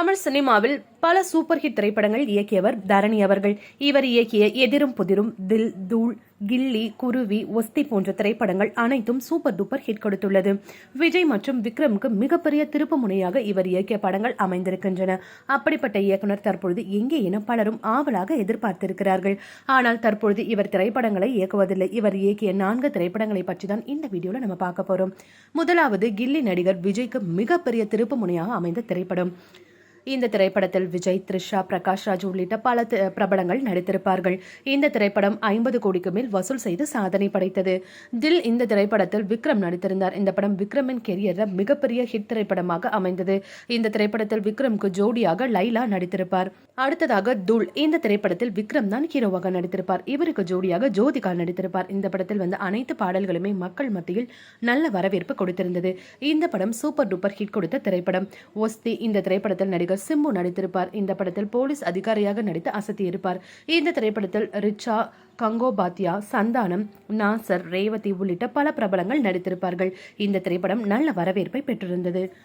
தமிழ் சினிமாவில் பல super hit திரைப்படங்கள் இயக்கியவர் தரணி அவர்கள். இவர் இயக்கிய எதிரும் புதிரும், தில், தூள், கில்லி, குருவி, ஒஸ்தி போன்ற திரைப்படங்கள் அனைத்தும் சூப்பர் டூப்பர் ஹிட் கொடுத்துள்ளது. விஜய் மற்றும் விக்ரமுக்கு மிகப்பெரிய திருப்பு முனையாக இவர் இயக்கிய படங்கள் அமைந்திருக்கின்றன. அப்படிப்பட்ட இயக்குனர் தற்பொழுது எங்கே என பலரும் ஆவலாக எதிர்பார்த்திருக்கிறார்கள். ஆனால் தற்பொழுது இவர் திரைப்படங்களை இயக்குவதில்லை. இவர் இயக்கிய 4 திரைப்படங்களை பற்றி தான் இந்த வீடியோல நம்ம பார்க்க போறோம். முதலாவது கில்லி நடிகர் விஜய்க்கு மிகப்பெரிய திருப்பு முனையாக அமைந்த திரைப்படம். இந்த திரைப்படத்தில் விஜய், த்ரிஷா, பிரகாஷ் ராஜ் உள்ளிட்ட பல பிரபலங்கள் நடித்திருப்பார்கள். இந்த திரைப்படம் 50 கோடிக்கு மேல் வசூல் செய்து சாதனை படைத்தது. தில் இந்த திரைப்படத்தில் விக்ரம் நடித்திருந்தார். இந்த படம் விக்ரமின் கெரியரில் மிகப்பெரிய ஹிட் திரைப்படமாக அமைந்தது. இந்த திரைப்படத்தில் விக்ரமுக்கு ஜோடியாக லைலா நடித்திருப்பார். அடுத்ததாக தூள் இந்த திரைப்படத்தில் விக்ரம் தான் ஹீரோவாக நடித்திருப்பார். இவருக்கு ஜோடியாக ஜோதிகா நடித்திருப்பார். இந்த படத்தில் வந்த அனைத்து பாடல்களுமே மக்கள் மத்தியில் நல்ல வரவேற்பு கொடுத்திருந்தது. இந்த படம் சூப்பர் டூப்பர் ஹிட் கொடுத்த திரைப்படம். ஒஸ்தி இந்த திரைப்படத்தில் நடிகர் சிம்பு நடித்திருப்பார். இந்த படத்தில் போலீஸ் அதிகாரியாக நடித்து அசத்தியிருப்பார். இந்த திரைப்படத்தில் ரிச்சா, கங்கோபாத்யா, சந்தானம், நாசர், ரேவதி உள்ளிட்ட பல பிரபலங்கள் நடித்திருப்பார்கள். இந்த திரைப்படம் நல்ல வரவேற்பை பெற்றிருந்தது.